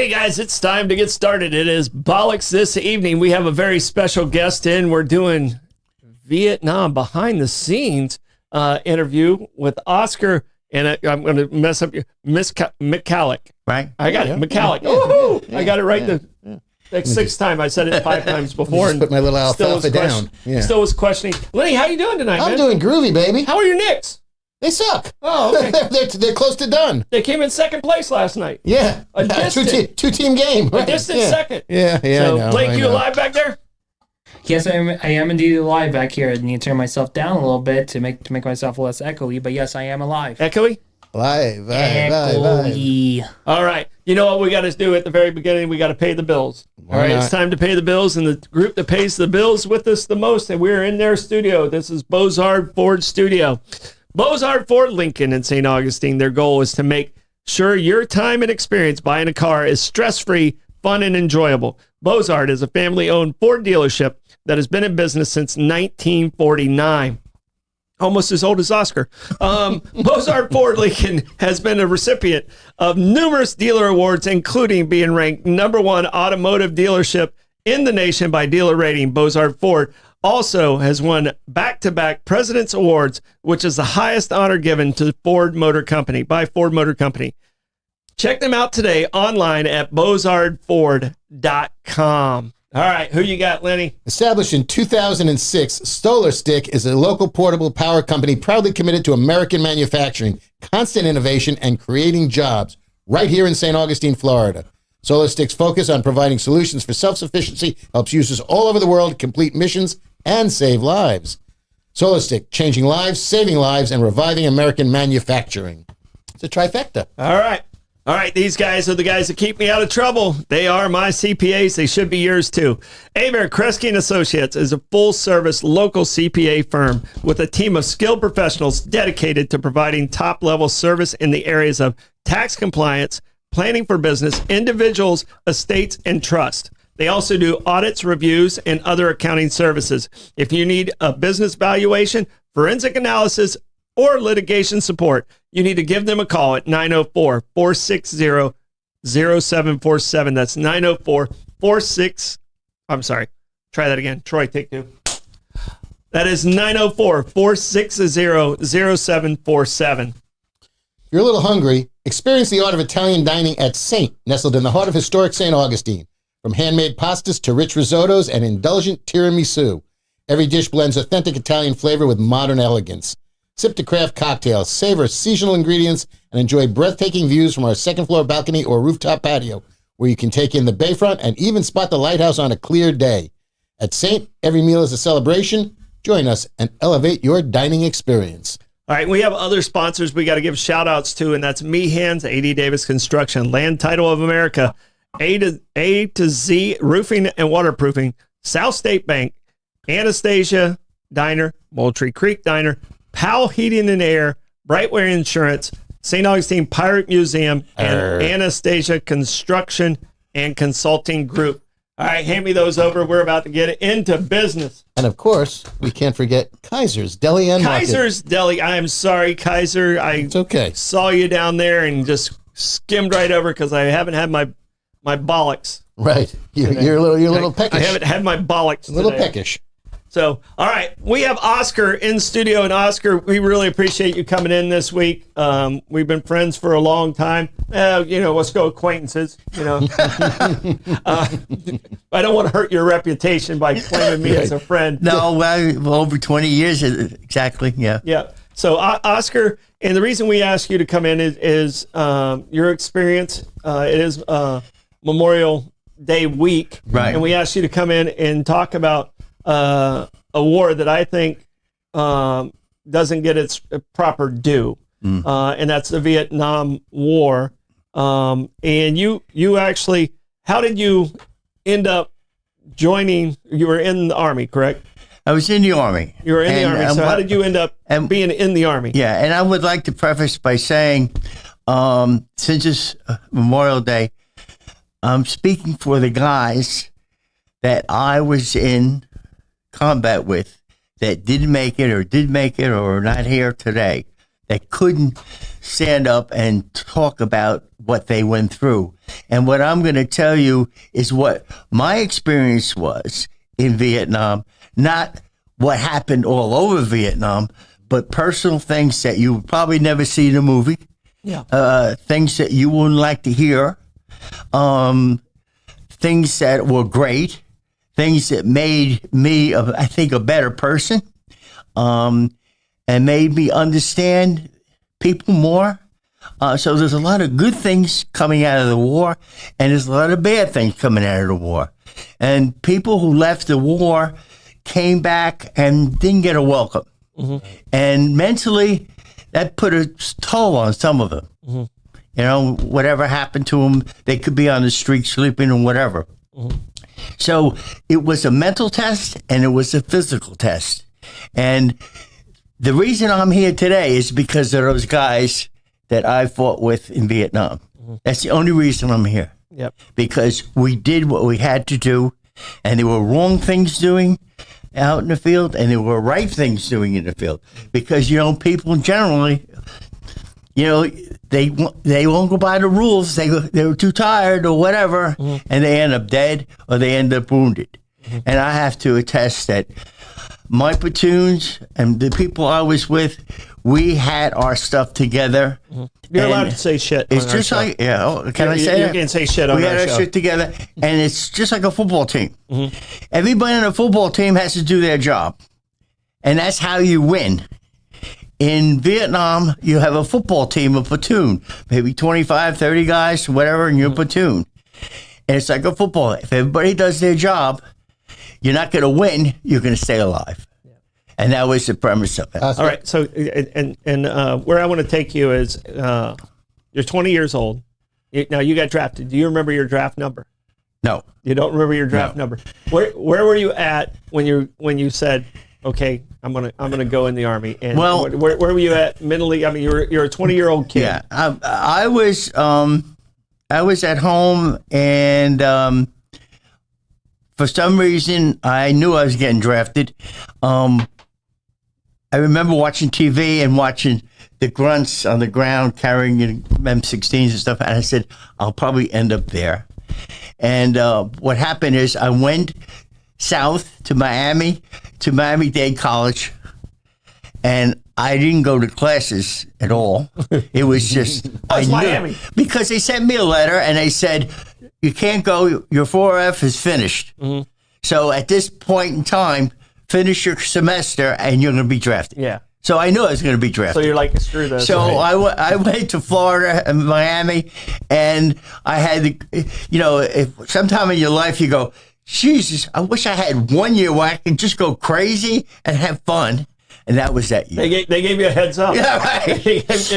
Okay, guys, it's time to get started. It is Bollocks this evening. We have a very special guest in. We're doing Vietnam behind the scenes interview with Oscar, and I'm going to mess up your McCallick. Right? I got it, McCallick. Yeah, I got it right the sixth time. I said it 5 times before. Just put my little alfalfa down. Yeah. Still was questioning. Lenny, how you doing tonight, man? I'm doing groovy, baby. How are your Knicks? They suck. Oh, okay. they're close to done. They came in second place last night. Yeah. A distant, two-team game. A distant second. Yeah, So, I know. Blake, you alive back there? Yes, I am indeed alive back here. I need to turn myself down a little bit to make myself less echoey, but yes, I am alive. Echoey? Live. Echoey. All right. You know what we got to do at the very beginning? We got to pay the bills. All right. It's time to pay the bills, and the group that pays the bills with us the most, and we're in their studio. This is Bozard Ford Studio. Bozard Ford Lincoln in St. Augustine. Their goal is to make sure your time and experience buying a car is stress-free, fun, and enjoyable. Bozard is a family-owned Ford dealership that has been in business since 1949. Almost as old as Oscar. Bozard Ford Lincoln has been a recipient of numerous dealer awards, including being ranked #1 automotive dealership in the nation by Dealer Rating. Bozard Ford also has won back-to-back President's Awards, which is the highest honor given to Ford Motor Company by Ford Motor Company. Check them out today online at bozardford.com. All right, who you got, Lenny? Established in 2006, Stoller Stick is a local portable power company proudly committed to American manufacturing, constant innovation, and creating jobs right here in St. Augustine, Florida. Solar Stick's focus on providing solutions for self-sufficiency helps users all over the world complete missions and save lives. Solar Stick, changing lives, saving lives, and reviving American manufacturing. It's a trifecta. All right. All right, these guys are the guys that keep me out of trouble. They are my CPAs. They should be yours too. Amer Kresge & Associates is a full-service local CPA firm with a team of skilled professionals dedicated to providing top-level service in the areas of tax compliance, planning for business, individuals, estates, and trust. They also do audits, reviews, and other accounting services. If you need a business valuation, forensic analysis, or litigation support, you need to give them a call at 904-460-0747. That's 904-46. I'm sorry. Try that again. Troy, take 2. That is 904-460-0747. If you're a little hungry, experience the art of Italian dining at Saint, nestled in the heart of historic St. Augustine. From handmade pastas to rich risottos and indulgent tiramisu, every dish blends authentic Italian flavor with modern elegance. Sip to craft cocktails, savor seasonal ingredients, and enjoy breathtaking views from our second-floor balcony or rooftop patio, where you can take in the bayfront and even spot the lighthouse on a clear day. At Saint, every meal is a celebration. Join us and elevate your dining experience. All right, we have other sponsors we got to give shout-outs to, and that's Me Hands, A.D. Davis Construction, Land Title of America, A to Z Roofing and Waterproofing, South State Bank, Anastasia Diner, Moultrie Creek Diner, Powell Heating and Air, Brightware Insurance, St. Augustine Pirate Museum, and Anastasia Construction and Consulting Group. All right, hand me those over. We're about to get into business. And of course, we can't forget Kaiser's Deli and Market. Kaiser's Deli. I am sorry, Kaiser. It's okay. Saw you down there and just skimmed right over because I haven't had my bollocks. Right. You're a little peckish. I haven't had my bollocks a little today. peckish. So, all right, we have Oscar in studio, and Oscar, we really appreciate you coming in this week. We've been friends for a long time. Let's go acquaintances. I don't want to hurt your reputation by claiming me as a friend. No, well, over 20 years, exactly, yeah. Yeah. So, Oscar, and the reason we asked you to come in is your experience. It is Memorial Day week, right? And we asked you to come in and talk about a war that I think doesn't get its proper due, and that's the Vietnam War. And you actually, how did you end up joining? You were in the Army, correct? I was in the Army. You were in the Army. So how did you end up being in the Army? Yeah, and I would like to preface by saying, since it's Memorial Day, I'm speaking for the guys that I was in combat with that didn't make it or did make it or are not here today. that couldn't stand up and talk about what they went through. And what I'm going to tell you is what my experience was in Vietnam, not what happened all over Vietnam, but personal things that you would probably never see in a movie, things that you wouldn't like to hear, things that were great, things that made me, I think, a better person, and made me understand people more. So there's a lot of good things coming out of the war, and there's a lot of bad things coming out of the war. And people who left the war came back and didn't get a welcome. Mm-hmm. And mentally, that put a toll on some of them. Mm-hmm. You know, whatever happened to them, they could be on the street sleeping or whatever. Mm-hmm. So it was a mental test and it was a physical test. And the reason I'm here today is because of those guys that I fought with in Vietnam. Mm-hmm. That's the only reason I'm here. Yep. Because we did what we had to do, and there were wrong things doing out in the field, and there were right things doing in the field. Because, you know, people generally, you know, they won't go by the rules. They were too tired or whatever, mm-hmm. and they end up dead or they end up wounded. Mm-hmm. And I have to attest that my platoons and the people I was with, we had our stuff together. Mm-hmm. You're allowed to say shit. It's just like, can I say you can say shit on our show. We had our shit together, and it's just like a football team. Mm-hmm. Everybody on a football team has to do their job, and that's how you win. In Vietnam, you have a football team, a platoon, maybe 25, 30 guys, whatever, in your mm-hmm. platoon. And it's like a football. If everybody does their job, you're not going to win, you're going to stay alive. And that was the premise of it. All right. So, and where I want to take you is, you're 20 years old. Now you got drafted. Do you remember your draft number? No. You don't remember your draft number. Where were you at when you said, okay, I'm gonna go in the Army? And well, where were you at mentally? I mean, you're a 20-year-old kid. Yeah. I was at home, and for some reason I knew I was getting drafted. I remember watching TV and watching the grunts on the ground carrying M16s and stuff, and I said, I'll probably end up there. And what happened is I went south to Miami-Dade College, and I didn't go to classes at all. It was just... Miami. Because they sent me a letter, and they said, you can't go, your 4F is finished. Mm-hmm. So at this point in time, finish your semester and you're going to be drafted. Yeah. So I knew I was going to be drafted. So you're like, screw this. So right? I went to Florida and Miami, and I had, if sometime in your life you go, Jesus, I wish I had 1 year where I could just go crazy and have fun. And that was that year. They gave you a heads up. Yeah, right.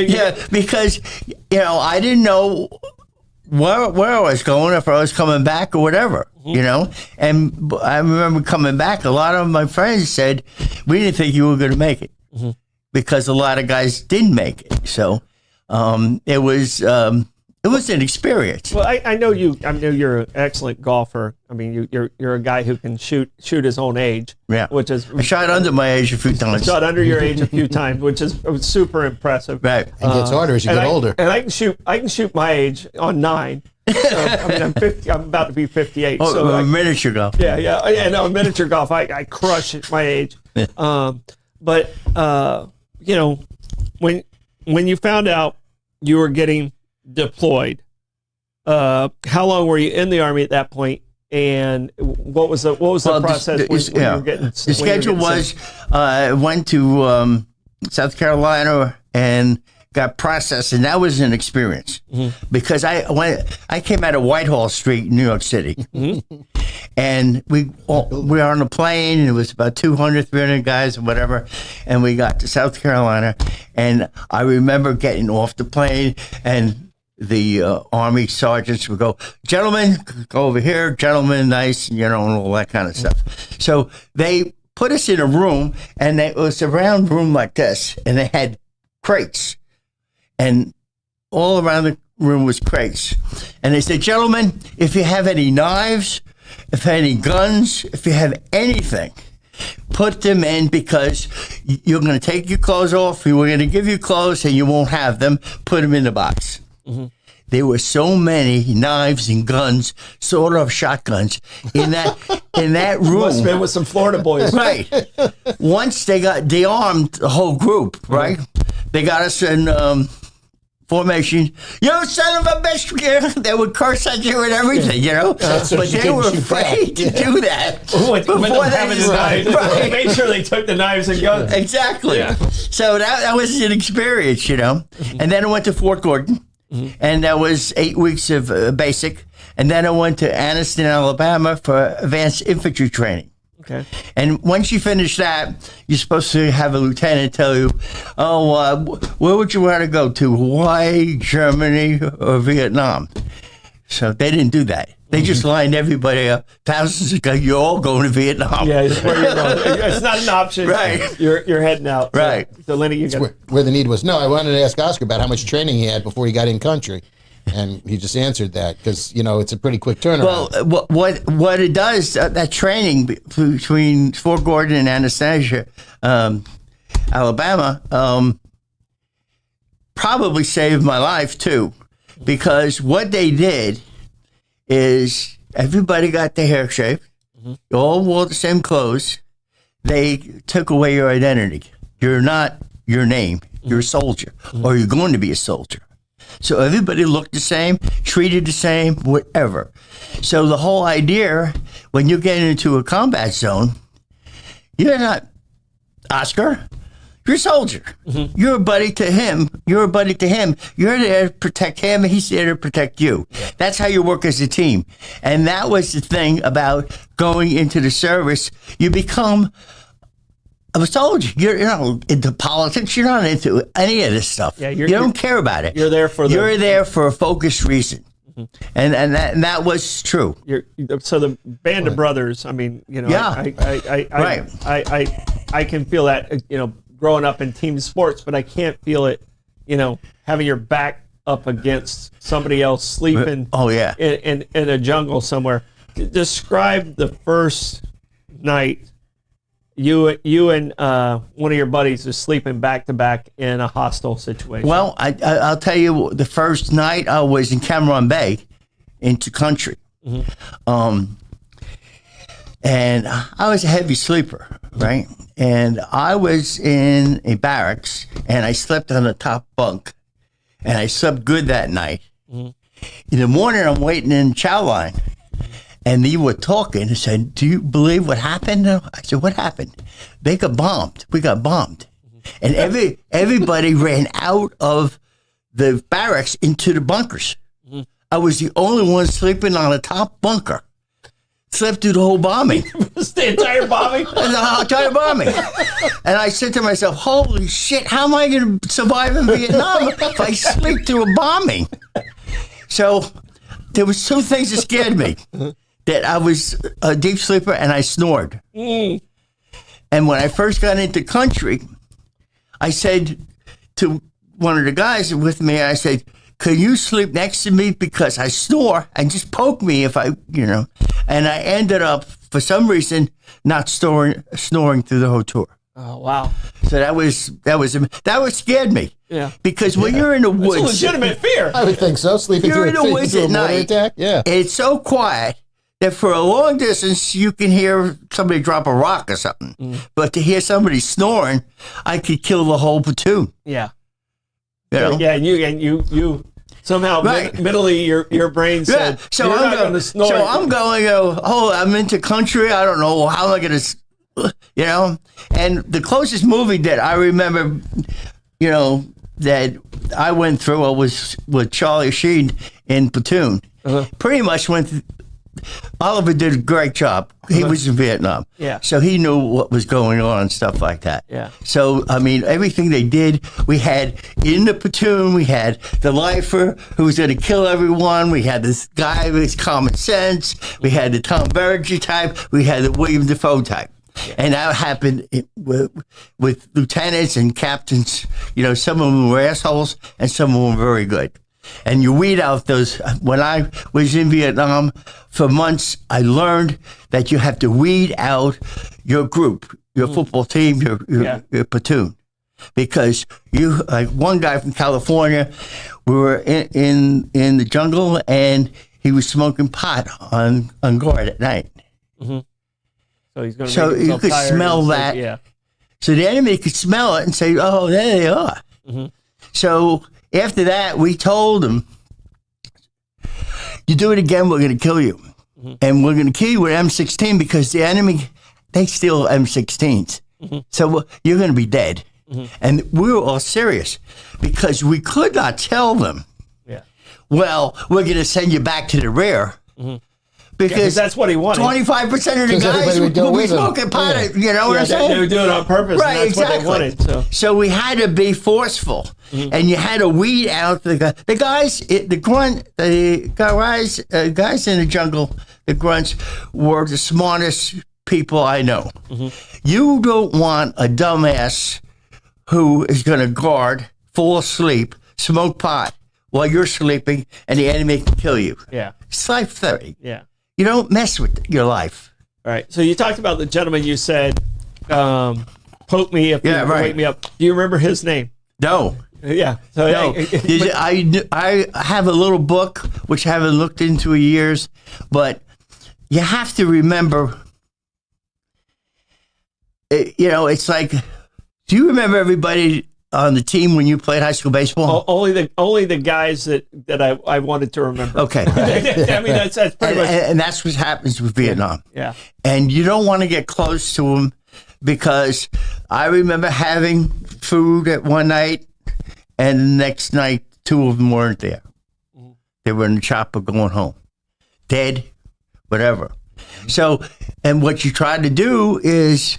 Yeah, because, I didn't know where I was going, if I was coming back or whatever, mm-hmm. And I remember coming back, a lot of my friends said, we didn't think you were going to make it, mm-hmm. because a lot of guys didn't make it. So it was an experience. Well, I know you. I know you're an excellent golfer. I mean, you're a guy who can shoot his own age. Yeah, which is I shot under my age a few times. Shot under your age a few times, which is super impressive. Right, and gets harder as you get older. And I can shoot my age on 9. So, I mean, I'm 50. I'm about to be 58. Oh, so miniature golf. Yeah. No, miniature golf. I crush at my age. But when you found out you were getting deployed, how long were you in the Army at that point, and what was the process when you were getting? The schedule was I went to South Carolina and got processed, and that was an experience, mm-hmm. because I came out of Whitehall Street in New York City, mm-hmm. and we were on a plane, and it was about 200, 300 guys or whatever, and we got to South Carolina, and I remember getting off the plane, and the Army sergeants would go, gentlemen, go over here, gentlemen, nice, and all that kind of stuff. So they put us in a room, and it was a round room like this, and they had crates, and all around the room was crates. And they said, gentlemen, if you have any knives, if you have any guns, if you have anything, Put them in because you're going to take your clothes off. We're going to give you clothes and you won't have them. Put them in the box. There were so many knives and guns, sawed-off shotguns in that room. Must have been with some Florida boys. Right. Once they armed the whole group, right? They got us in formation. You son of a bitch! They would curse at you and everything, you know. So but she they were couldn't shoot back. afraid to do that. With them having the knives. Right. Made sure they took the knives and guns. Exactly. Yeah. So that was an experience, you know. And then I went to Fort Gordon, and that was 8 weeks of basic. And then I went to Anniston, Alabama for advanced infantry training. Okay. And once you finish that, you're supposed to have a lieutenant tell you, where would you want to go to, Hawaii, Germany, or Vietnam? So they didn't do that. They just lined everybody up. Thousands of guys, you're all going to Vietnam. Yeah, it's where you're going. It's not an option. Right. You're heading out. Right. So Lenny, you got Where the need was. No, I wanted to ask Oscar about how much training he had before he got in country. And he just answered that because, you know, it's a pretty quick turnaround. Well, what it does, that training between Fort Gordon and Anastasia, Alabama, probably saved my life too, because what they did is everybody got their hair shaved, you all wore the same clothes. They took away your identity. You're not your name. You're a soldier, or you're going to be a soldier. So everybody looked the same, treated the same, whatever. So the whole idea, when you get into a combat zone, you're not Oscar. You're a soldier. You're a buddy to him. You're a buddy to him. You're there to protect him, and he's there to protect you. That's how you work as a team. And that was the thing about going into the service. You become a soldier. You're not into politics. You're not into any of this stuff. Yeah, you don't care about it. You're there for You're there for a focused reason. And that was true. So the band of brothers. I mean, you know, Yeah. I can feel that, you know, growing up in team sports, but I can't feel it, you know, having your back up against somebody else sleeping. Oh yeah. In a jungle somewhere. Describe the first night you and one of your buddies is sleeping back to back in a hostile situation. Well, I'll tell you, the first night I was in Cameron Bay, into country, and I was a heavy sleeper, right? And I was in a barracks, and I slept on the top bunk, and I slept good that night. In the morning, I'm waiting in chow line. And they were talking and said, "Do you believe what happened?" I said, "What happened?" They got bombed. We got bombed. And everybody ran out of the barracks into the bunkers. I was the only one sleeping on the top bunker. Slept through the whole bombing. The entire bombing? The entire bombing. And I said to myself, holy shit, how am I going to survive in Vietnam if I sleep through a bombing? So there was two things that scared me. That I was a deep sleeper and I snored. And when I first got into country, I said to one of the guys with me, I said, "Can you sleep next to me because I snore and just poke me if I, you know?" And I ended up, for some reason, not snoring through the whole tour. Oh wow! So that scared me. Yeah. Because when you're in the woods, it's a legitimate fear. I would think so. Sleeping You're through in the woods a at mortar night. attack. Yeah. It's so quiet that for a long distance you can hear somebody drop a rock or something. But to hear somebody snoring, I could kill the whole platoon. Yeah. You know? Yeah, and you somehow Right. mentally your brain said, So "You're I'm not going going to snore." So I'm going. I'm into country. I don't know how am I going to, you know. And the closest movie that I remember, you know, that I went through was with Charlie Sheen in Platoon. Pretty much went. Oliver did a great job. He was in Vietnam. Yeah. So he knew what was going on and stuff like that. Yeah. So, I mean, everything they did, we had in the platoon, we had the lifer who was going to kill everyone. We had this guy with common sense. We had the Tom Berenger type. We had the William Defoe type. Yeah. And that happened with lieutenants and captains. You know, some of them were assholes and some of them were very good. And you weed out those. When I was in Vietnam for months, I learned that you have to weed out your group, your football team, your platoon. Because you, like one guy from California, we were in the jungle and he was smoking pot on guard at night. Mm-hmm. So he's going to. So you could smell that. Yeah. So the enemy could smell it and say, "Oh, there they are." Mm-hmm. So after that, we told them, "You do it again, we're going to kill you, and we're going to kill you with M16 because the enemy they steal M16s. So you're going to be dead." And we were all serious because we could not tell them, well, we're going to send you back to the rear. Because that's what he wanted. 25% of the guys would be smoking pot. You know what I'm saying? They would do it on purpose. Right, and that's exactly. what they wanted. So we had to be forceful, and you had to weed out the guys. The guys in the jungle, the grunts, were the smartest people I know. You don't want a dumbass who is going to guard, fall asleep, smoke pot while you're sleeping, and the enemy can kill you. Yeah, it's life threatening. Yeah. You don't mess with your life. All right. So you talked about the gentleman you said, poke me if you wake me up. Do you remember his name? No. Yeah. So no. I have a little book, which I haven't looked into in years, but you have to remember, it's like, do you remember everybody on the team when you played high school baseball? Only the guys that I wanted to remember. Okay. I mean, that's pretty much. And that's what happens with Vietnam. Yeah. And you don't want to get close to them because I remember having food at one night and the next night, two of them weren't there. They were in the chopper going home. Dead, whatever. So, and what you try to do is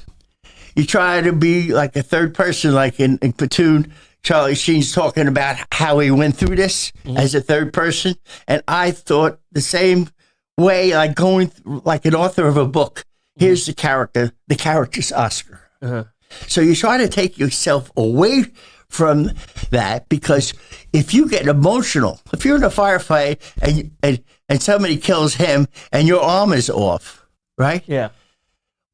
you try to be like a third person, like in Platoon. Charlie Sheen's talking about how he went through this as a third person. And I thought the same way, like going like an author of a book. Here's the character. The character's Oscar. So you try to take yourself away from that because if you get emotional, if you're in a firefight and somebody kills him and your arm is off, right? Yeah.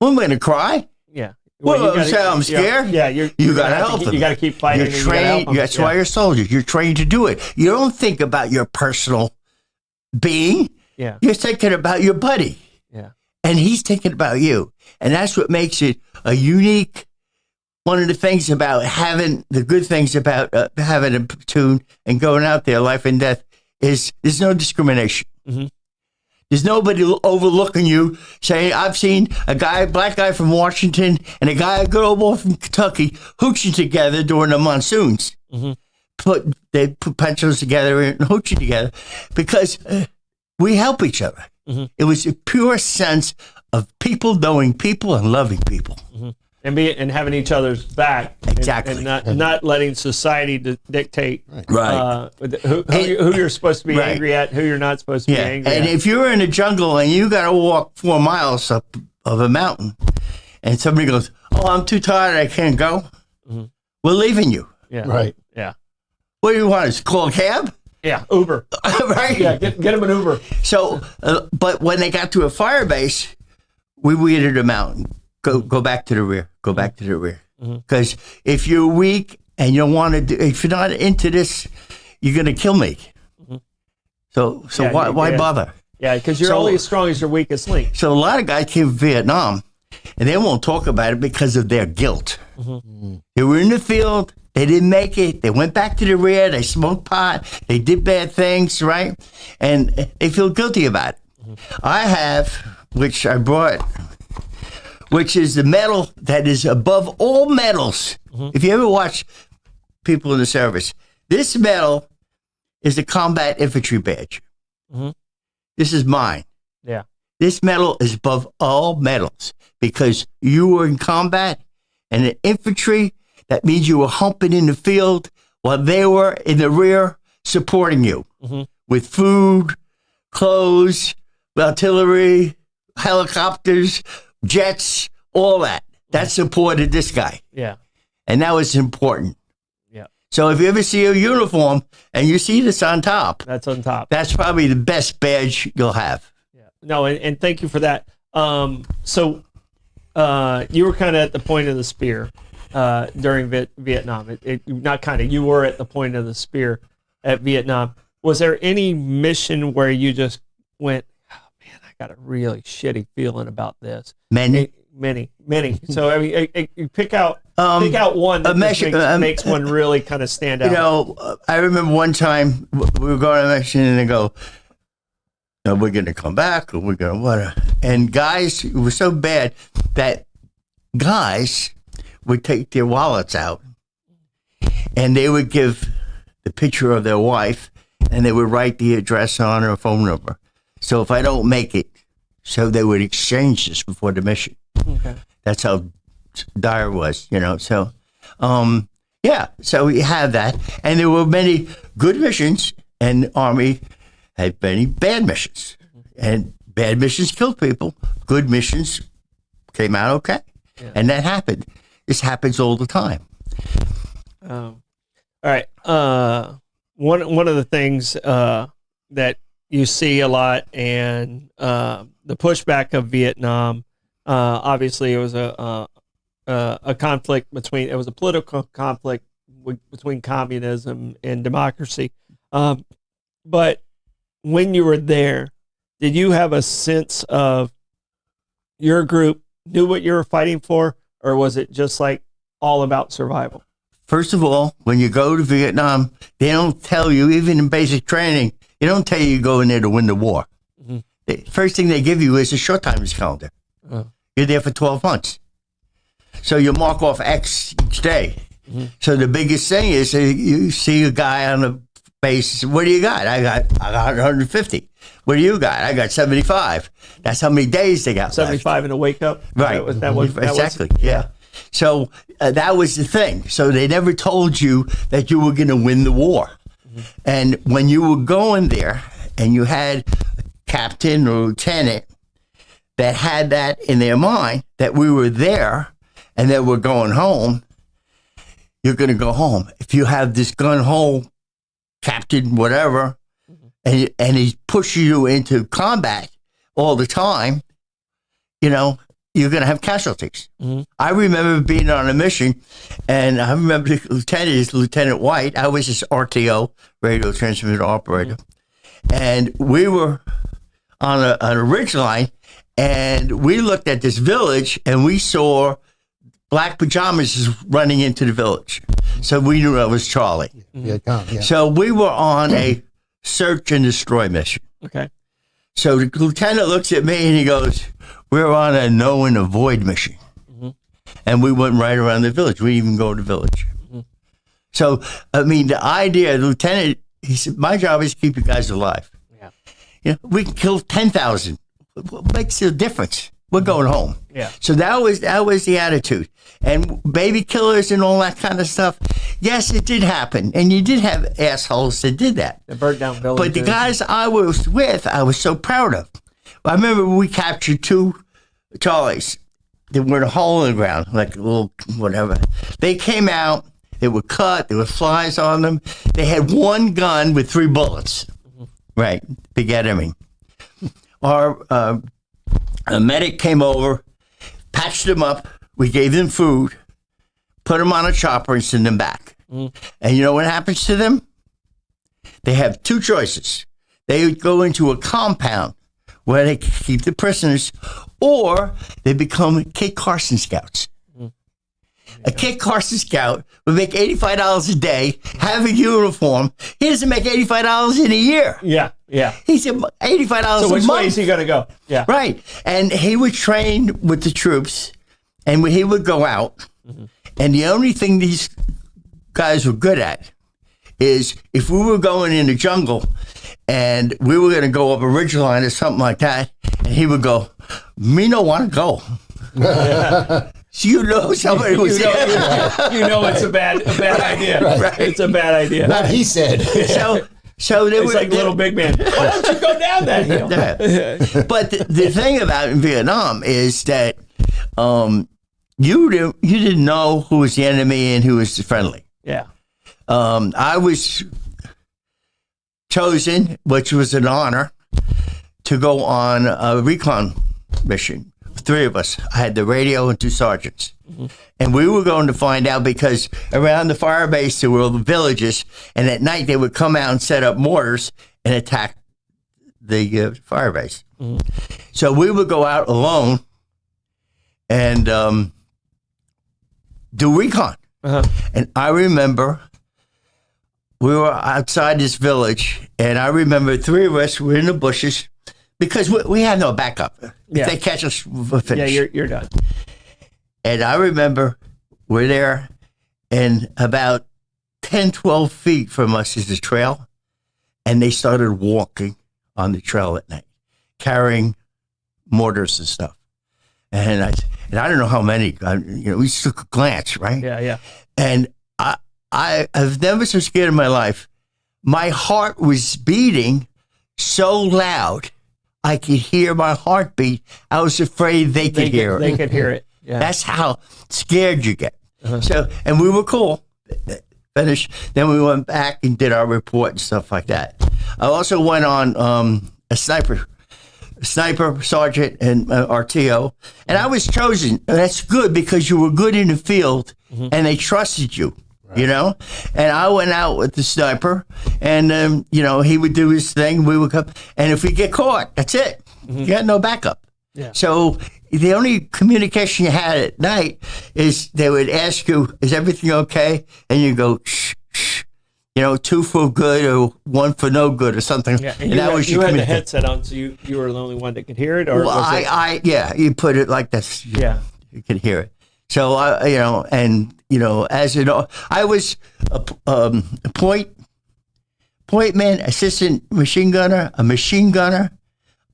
Well, I'm going to cry. Yeah. Well, I'm scared. Yeah, you got to help them. You got to keep fighting. You're trained. That's why you're soldiers. You're trained to do it. You don't think about your personal being. Yeah. You're thinking about your buddy. Yeah. And he's thinking about you. And that's what makes it a unique. One of the things about the good things about having a platoon and going out there, life and death, is there's no discrimination. There's nobody overlooking you saying, I've seen a black guy from Washington and a girl boy from Kentucky hooching together during the monsoons. They put pencils together and hooching together because we help each other. It was a pure sense of people knowing people and loving people. And having each other's back. Exactly. And not letting society dictate right. Who you're supposed to be angry at, who you're not supposed to be angry at. And if you're in the jungle and you got to walk 4 miles up of a mountain and somebody goes, oh, I'm too tired, I can't go, we're leaving you. Yeah. Right. Yeah. What do you want? Is call a cab? Yeah, Uber. Right? Yeah, get them an Uber. So, but when they got to a fire base, we weeded them out. Go back to the rear. Go back to the rear. Because if you're weak and you don't want to do, if you're not into this, you're going to kill me. So why bother? Yeah, because you're only as strong as your weakest link. So a lot of guys came from Vietnam, and they won't talk about it because of their guilt. They were in the field. They didn't make it. They went back to the rear. They smoked pot. They did bad things, right? And they feel guilty about it. I have, which I brought, which is the medal that is above all medals. If you ever watch people in the service, this medal is the combat infantry badge. This is mine. Yeah. This medal is above all medals because you were in combat and in infantry. That means you were humping in the field while they were in the rear supporting you with food, clothes, artillery, helicopters, jets, all that. That supported this guy. Yeah. And that was important. Yeah. So if you ever see a uniform and you see this on top, That's on top. that's probably the best badge you'll have. Yeah. No, and thank you for that. So you were kind of at the point of the spear during Vietnam. Not kind of. You were at the point of the spear at Vietnam. Was there any mission where you just went, oh, man, I got a really shitty feeling about this? Many. So I mean, you pick out one that makes one really kind of stand out. You know, I remember one time we were going on a mission and they go, "No, we're going to come back, or we're going to what?" And guys, it was so bad that guys would take their wallets out and they would give the picture of their wife and they would write the address on her phone number. So if I don't make it, so they would exchange this before the mission. Okay. That's how dire it was, you know. So, yeah, so we have that. And there were many good missions, and the Army had many bad missions. And bad missions killed people. Good missions came out okay. Yeah. And that happened. This happens all the time. All right. One of the things that you see a lot, and the pushback of Vietnam, obviously it was a conflict between, it was a political conflict between communism and democracy. But when you were there, did you have a sense of your group knew what you were fighting for, or was it just like all about survival? First of all, when you go to Vietnam, they don't tell you, even in basic training, they don't tell you you're going there to win the war. Mm-hmm. The first thing they give you is a short times calendar. Oh. You're there for 12 months. So you mark off X each day. Mm-hmm. So the biggest thing is you see a guy on the base, what do you got? I got 150. What do you got? I got 75. That's how many days they got 75 left. In a wake up? Right. Exactly. Yeah. So that was the thing. So they never told you that you were going to win the war. Mm-hmm. And when you were going there and you had a captain or lieutenant that had that in their mind, that we were there and that we're going home, you're going to go home. If you have this gun-ho captain, whatever, mm-hmm. and he's pushing you into combat all the time, you know, you're going to have casualties. Mm-hmm. I remember being on a mission, and I remember the lieutenant is Lieutenant White. I was his RTO, radio transmitter operator. Mm-hmm. And we were on a ridge line, and we looked at this village, and we saw black pajamas running into the village. So we knew that was Charlie. Yeah. So we were on a search and destroy mission. Okay. So the lieutenant looks at me and he goes, "We're on a know and avoid mission." Mm-hmm. And we went right around the village. We didn't even go to the village. Mm-hmm. So, I mean, the idea, the lieutenant, he said, my job is to keep you guys alive. Yeah. You know, we can kill 10,000. What makes a difference? We're going home. Yeah. So that was the attitude. And baby killers and all that kind of stuff, yes, it did happen. And you did have assholes that did that. The burnt down villages. But the guys I was with, I was so proud of. I remember we captured 2 Charlies. They were in a hole in the ground, like a little whatever. They came out, they were cut, there were flies on them. They had 1 gun with 3 bullets. Mm-hmm. Right, big enemy. Our a medic came over, patched them up, we gave them food, put them on a chopper and sent them back. Mm. And you know what happens to them? They have 2 choices. They would go into a compound where they keep the prisoners, or they become Kit Carson scouts. Mm. A Kit Carson scout would make $85 a day, have a uniform. He doesn't make $85 in a year. Yeah. He's $85 a month. So which way is he going to go? Yeah. Right. And he would train with the troops, and he would go out. Mm-hmm. And the only thing these guys were good at is if we were going in the jungle and we were going to go up a ridge line or something like that, and he would go, "Me no want to go." Yeah. So you know somebody was you know it's a bad idea. Right. It's a bad idea. What he said. So they it's were like Little Big Man. Why don't you go down that hill? Yeah. But the thing about in Vietnam is that you didn't know who was the enemy and who was the friendly. Yeah. I was chosen, which was an honor, to go on a recon mission. 3 of us. I had the radio and 2 sergeants. And we were going to find out because around the fire base there were the villages, and at night they would come out and set up mortars and attack the fire base. So we would go out alone and do recon. And I remember we were outside this village, and I remember 3 of us were in the bushes because we had no backup. If they catch us, we're finished. Yeah, you're done. And I remember we're there, and about 10, 12 feet from us is the trail, and they started walking on the trail at night, carrying mortars and stuff. And I don't know how many. We just took a glance, right? Yeah. And I've never so scared in my life. My heart was beating so loud I could hear my heartbeat. I was afraid they could hear it. They could hear it. Yeah. That's how scared you get. So, and we were cool. Finished. Then we went back and did our report and stuff like that. I also went on a sniper sergeant and RTO, and I was chosen. That's good because you were good in the field and they trusted you. You know, and I went out with the sniper, and he would do his thing. We would come, and if we get caught, that's it. You got no backup. Yeah. So the only communication you had at night is they would ask you, "Is everything okay?" And you go, "Shh, shh." 2 for good or 1 for no good or something. Yeah, and that was you had the headset on, so you were the only one that could hear it, or well, was it? Yeah, you put it like this. Yeah, you could hear it. So I was a point man, assistant machine gunner, a machine gunner,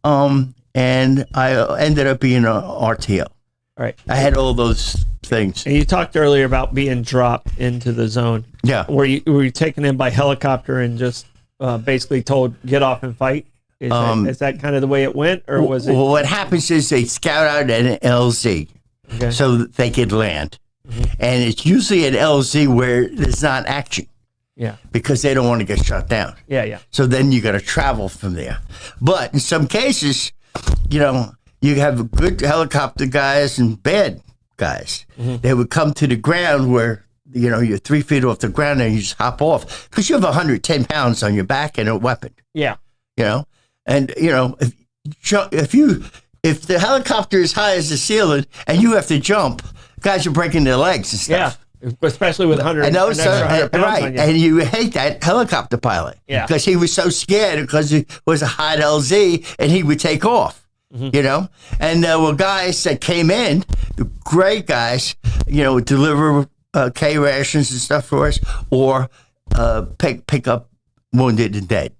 and I ended up being an RTO. All right. I had all those things. And you talked earlier about being dropped into the zone. Yeah. Were you taken in by helicopter and just basically told get off and fight? Is that kind of the way it went, or was it? Well, what happens is they scout out an LZ. Okay. So that they could land. And it's usually an LZ where there's not action. Yeah. Because they don't want to get shot down. Yeah. So then you got to travel from there. But in some cases, you have good helicopter guys and bad guys. They would come to the ground where, you're 3 feet off the ground and you just hop off because you have 110 pounds on your back and a weapon. Yeah. And, if the helicopter is high as the ceiling and you have to jump, guys are breaking their legs and stuff. Yeah, especially with 100, pounds right. on you. And you hate that helicopter pilot. Yeah. Because he was so scared because it was a hot LZ and he would take off, And there were guys that came in, the great guys, would deliver K rations and stuff for us or pick up wounded and dead.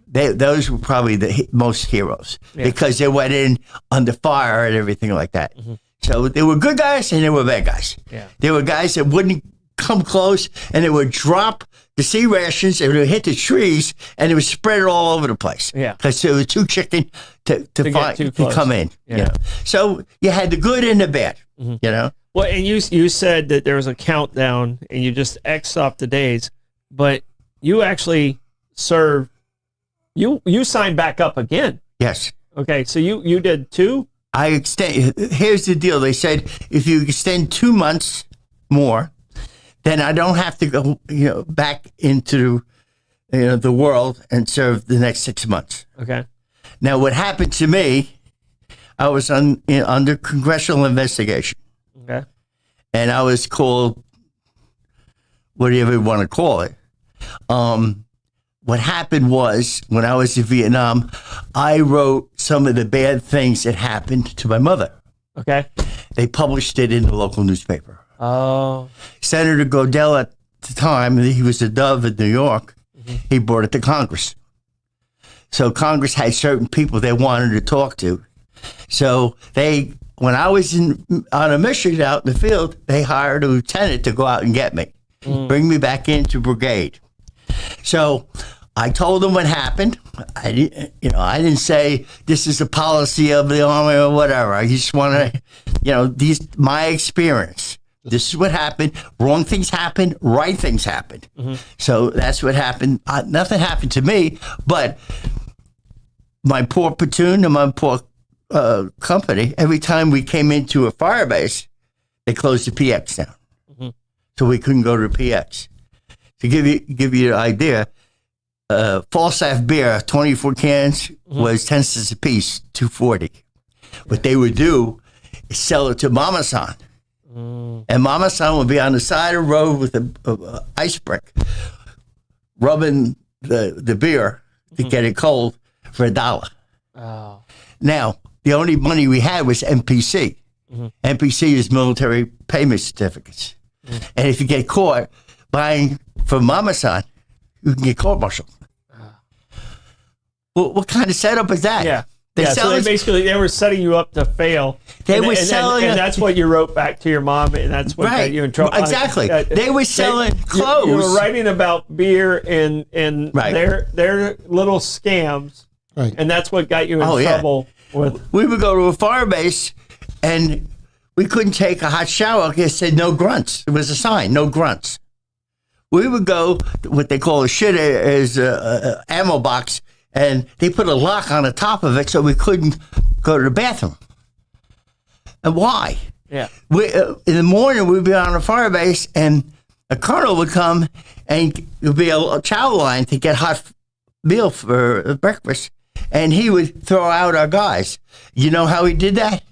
Those were probably the most heroes because they went in under fire and everything like that. So there were good guys and there were bad guys. Yeah. There were guys that wouldn't come close and they would drop the C rations and it would hit the trees and it would spread it all over the place. Yeah. Because it was too chicken to come in. Yeah. So you had the good and the bad, Well, and you said that there was a countdown and you just X'd off the days, but you actually served. You signed back up again. Yes. Okay, so you did 2? Here's the deal. They said if you extend 2 months more, then I don't have to go, back into, the world and serve the next 6 months. Okay. Now, what happened to me, I was under congressional investigation. Okay. And I was called, whatever you want to call it. What happened was, when I was in Vietnam, I wrote some of the bad things that happened to my mother. Okay. They published it in the local newspaper. Oh. Senator Godell at the time, he was a Dove in New York, he brought it to Congress. So Congress had certain people they wanted to talk to. So when I was on a mission out in the field, they hired a lieutenant to go out and get me, bring me back into brigade. So I told them what happened. I didn't say this is the policy of the Army or whatever. I just want to, my experience. This is what happened. Wrong things happen. Right things happen. So that's what happened. Nothing happened to me, but my poor platoon and my poor company, every time we came into a fire base, they closed the PX down. So we couldn't go to the PX. To give you an idea, Falstaff beer, 24 cans, was 10 cents a piece, $2.40. What they would do is sell it to Mama San. And Mama San would be on the side of the road with a ice brick, rubbing the beer to get it cold for $1. Oh. Now, the only money we had was MPC. MPC is military payment certificates. And if you get caught buying from Mama San, you can get court-martialed. Well, what kind of setup is that? Yeah. So they were setting you up to fail. They were selling, and that's what you wrote back to your mom, and that's what got you in trouble. Exactly. They were selling clothes. You were writing about beer and their little scams, Right. and that's what got you in trouble with. We would go to a fire base, and we couldn't take a hot shower because it said no grunts. It was a sign, no grunts. We would go, what they call a shit is a ammo box, and they put a lock on the top of it so we couldn't go to the bathroom. And why? Yeah. In the morning, we'd be on a fire base, and a colonel would come, and it would be a chow line to get hot meal for breakfast, and he would throw out our guys. You know how he did that?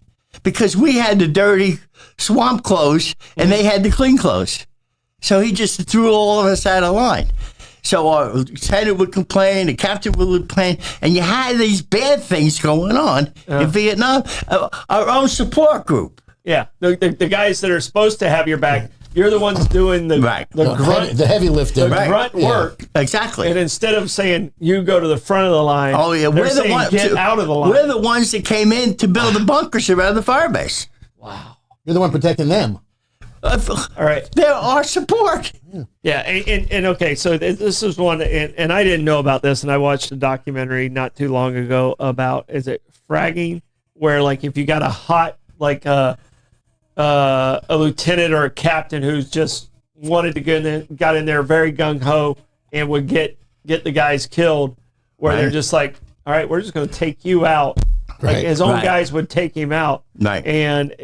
Because we had the dirty swamp clothes, and they had the clean clothes. So he just threw all of us out of line. So our lieutenant would complain, the captain would complain, and you had these bad things going on in Vietnam. Our own support group. Yeah, the guys that are supposed to have your back, you're the ones doing the grunt, the heavy lifting, the grunt work. Exactly. And instead of saying you go to the front of the line, we're the ones get out of the line. We're the ones that came in to build the bunkers around the fire base. Wow. You're the one protecting them. All right. They're our support. Yeah, and okay, so this is one, and I didn't know about this, and I watched a documentary not too long ago about, is it fragging, where like if you got a hot, like a lieutenant or a captain who's just wanted to get in there, got in there very gung-ho and would get the guys killed, where they're just like, all right, we're just going to take you out. Like his own guys would take him out. Right. And,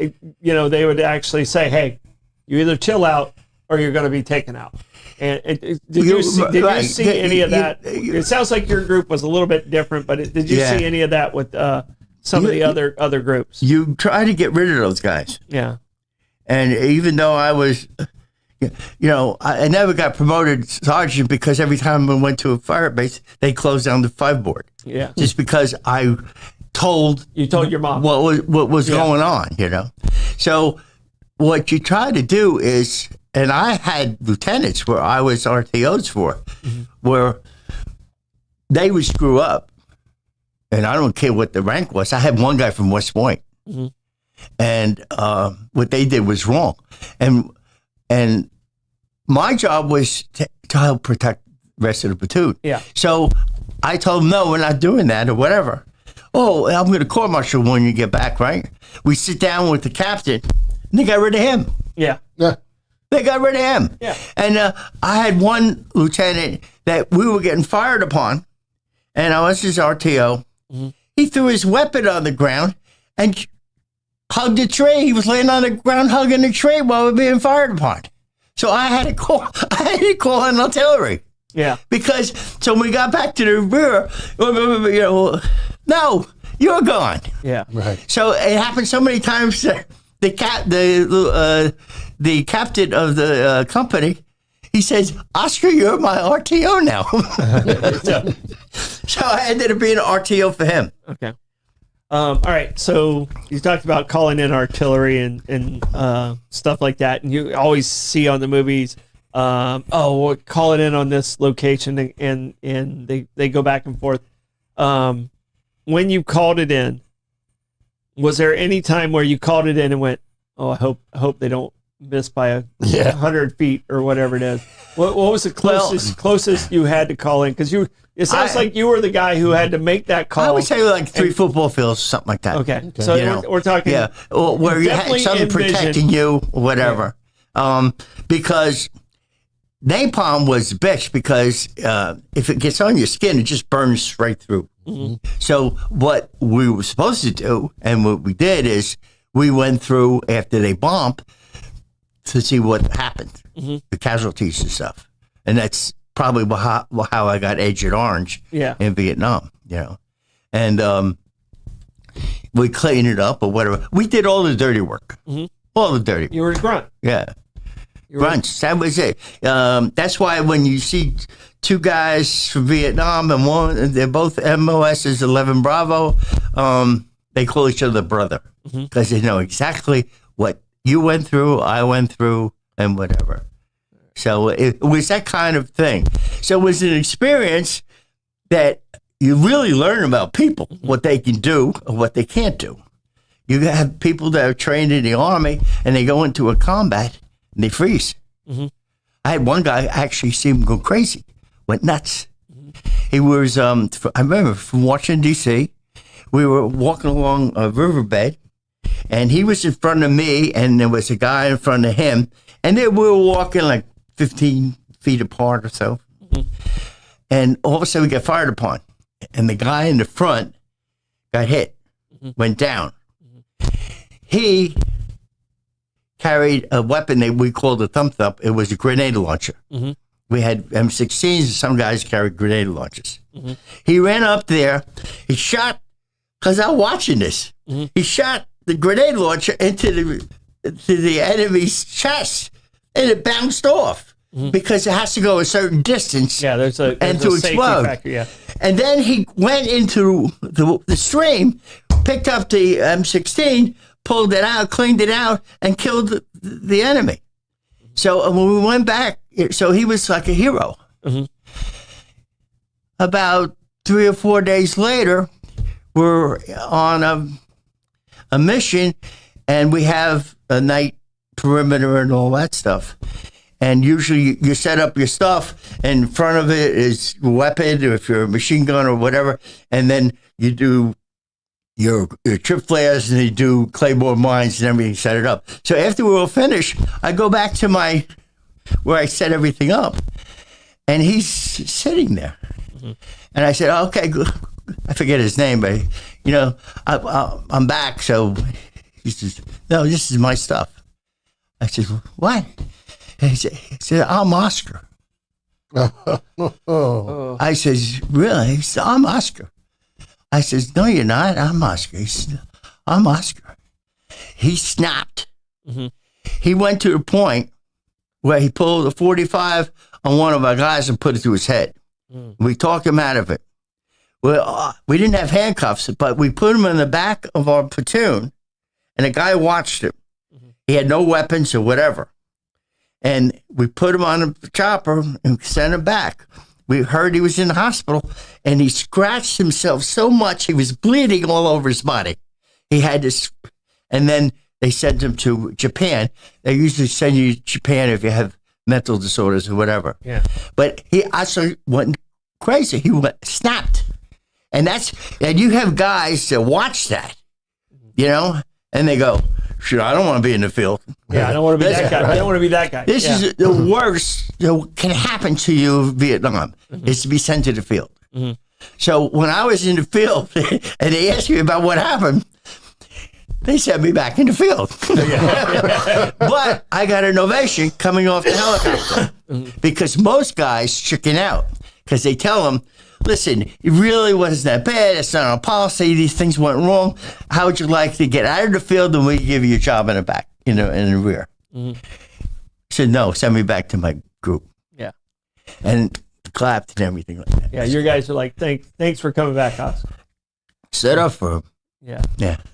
they would actually say, hey, you either chill out or you're going to be taken out. And did you see any of that? It sounds like your group was a little bit different, but did you see any of that with some of the other groups? You try to get rid of those guys. Yeah. And even though I was, I never got promoted sergeant because every time I went to a fire base, they closed down the 5 board. Yeah. Just because I told your mom what was going on, So what you try to do is, and I had lieutenants where I was RTOs for, where they would screw up, and I don't care what the rank was. I had one guy from West Point, and what they did was wrong, and my job was to help protect the rest of the platoon. Yeah. So I told them, no, we're not doing that or whatever. Oh, I'm going to court-martial when you get back, right? We sit down with the captain, and they got rid of him. Yeah. Yeah. They got rid of him. Yeah. And I had one lieutenant that we were getting fired upon, and I was his RTO. He threw his weapon on the ground and hugged a tree. He was laying on the ground hugging a tree while we were being fired upon. So I had to call an artillery. Yeah. Because so when we got back to the rear, no, you're gone. Yeah. Right. So it happened so many times that the captain of the company, he says, Oscar, you're my RTO now. So I ended up being an RTO for him. Okay. All right. So you talked about calling in artillery and stuff like that. And you always see on the movies, we'll call it in on this location, and they go back and forth. When you called it in, was there any time where you called it in and went, oh, I hope they don't miss by 100 feet or whatever it is? What was the closest you had to call in? Because it sounds like you were the guy who had to make that call. I would say like 3 football fields, something like that. Okay. So we're talking. Yeah, where you had something protecting you, or whatever. Because napalm was the bitch because if it gets on your skin, it just burns straight through. So what we were supposed to do, and what we did, is we went through after they bombed to see what happened, the casualties and stuff. And that's probably how I got Agent Orange in Vietnam, And we cleaned it up or whatever. We did all the dirty work. All the dirty work. You were a grunt. Yeah. Grunts, that was it. That's why when you see two guys from Vietnam and one, they're both MOSs 11 Bravo, they call each other brother because they know exactly what you went through, I went through, and whatever. So it was that kind of thing. So it was an experience that you really learn about people, what they can do or what they can't do. You have people that are trained in the Army and they go into a combat and they freeze. I had one guy actually see him go crazy, went nuts. He was, I remember from Washington, D.C., we were walking along a riverbed, and he was in front of me, and there was a guy in front of him, and we were walking like 15 feet apart or so. And all of a sudden we got fired upon, and the guy in the front got hit, went down. He carried a weapon that we called a thumb thump. It was a grenade launcher. We had M16s, and some guys carried grenade launchers. He ran up there. He shot, because I was watching this. He shot the grenade launcher into the enemy's chest, and it bounced off because it has to go a certain distance. Yeah, there's a safety explode. factor. Yeah, and then he went into the stream, picked up the M16, pulled it out, cleaned it out, and killed the enemy. So when we went back, so he was like a hero. About 3 or 4 days later, we're on a mission, and we have a night perimeter and all that stuff. And usually you set up your stuff, and in front of it is a weapon, or if you're a machine gun or whatever, and then you do your trip flares, and you do claymore mines and everything, set it up. So after we're all finished, I go back to where I set everything up, and he's sitting there. And I said, okay, good. I forget his name, but, I'm back. So he says, no, this is my stuff. I said, what? He said, I'm Oscar. I says, really? He said, I'm Oscar. I says, no, you're not. I'm Oscar. He said, I'm Oscar. He snapped. He went to the point where he pulled a 45 on one of our guys and put it to his head. We talked him out of it. Well, we didn't have handcuffs, but we put him in the back of our platoon, and a guy watched him. He had no weapons or whatever. And we put him on a chopper and sent him back. We heard he was in the hospital, and he scratched himself so much he was bleeding all over his body. He had this, and then they sent him to Japan. They usually send you to Japan if you have mental disorders or whatever. Yeah. But he also went crazy. He snapped. And you have guys that watch that, and they go, shit, I don't want to be in the field. Yeah, I don't want to be that guy. I don't want to be that guy. This is the worst that can happen to you in Vietnam, is to be sent to the field. So when I was in the field and they asked me about what happened, they sent me back in the field. But I got an ovation coming off the helicopter because most guys chicken out because they tell them, listen, it really wasn't that bad. It's not our policy. These things went wrong. How would you like to get out of the field and we give you a job in the back, in the rear? I said, no, send me back to my group. Yeah. And clapped and everything like that. Yeah, your guys are like, thanks for coming back, Oscar. Set up for him.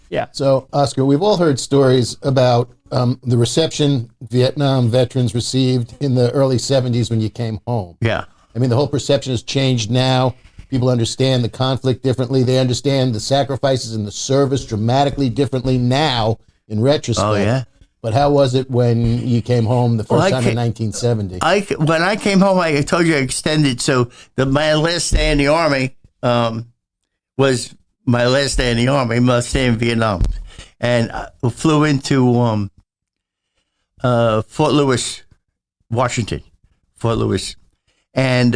Yeah. So, Oscar, we've all heard stories about the reception Vietnam veterans received in the early 70s when you came home. Yeah. I mean, the whole perception has changed now. People understand the conflict differently. They understand the sacrifices in the service dramatically differently now in retrospect. Oh, yeah. But how was it when you came home the first time in 1970? When I came home, I told you I extended. So my last day in the Army was my last day in the Army, my last day in Vietnam. And I flew into Fort Lewis, Washington, Fort Lewis, and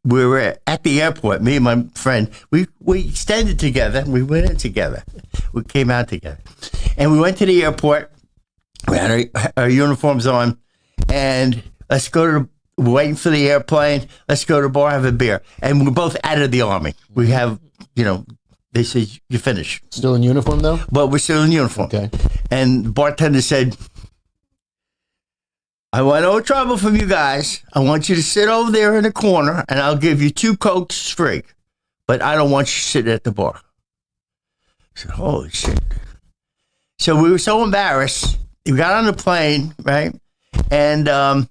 we were at the airport. Me and my friend, we extended together. We went in together. We came out together, and we went to the airport. We had our uniforms on, and let's go to. We're waiting for the airplane. Let's go to the bar, have a beer, and we're both out of the Army. We have, they said you finish. Still in uniform though? But we're still in uniform. Okay. And the bartender said, I want no trouble from you guys. I want you to sit over there in the corner, and I'll give you 2 Cokes free. But I don't want you sitting at the bar. I said, holy shit. So we were so embarrassed. We got on the plane, right? And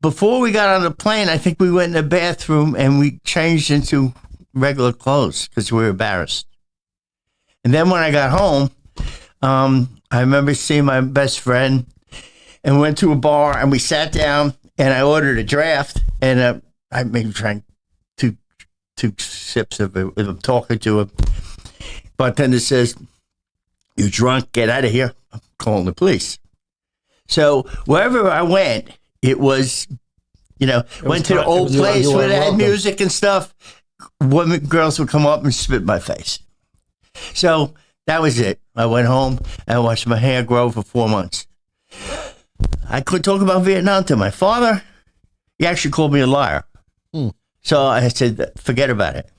before we got on the plane, I think we went in the bathroom and we changed into regular clothes because we were embarrassed. And then when I got home, I remember seeing my best friend and went to a bar and we sat down and I ordered a draft and I maybe drank two sips of it. I'm talking to him. Bartender says, "You're drunk, get out of here. I'm calling the police." So wherever I went, it was, went to the old place where they had music and stuff. Girls would come up and spit in my face. So that was it. I went home and I watched my hair grow for 4 months. I couldn't talk about Vietnam to my father. He actually called me a liar. So I said, forget about it.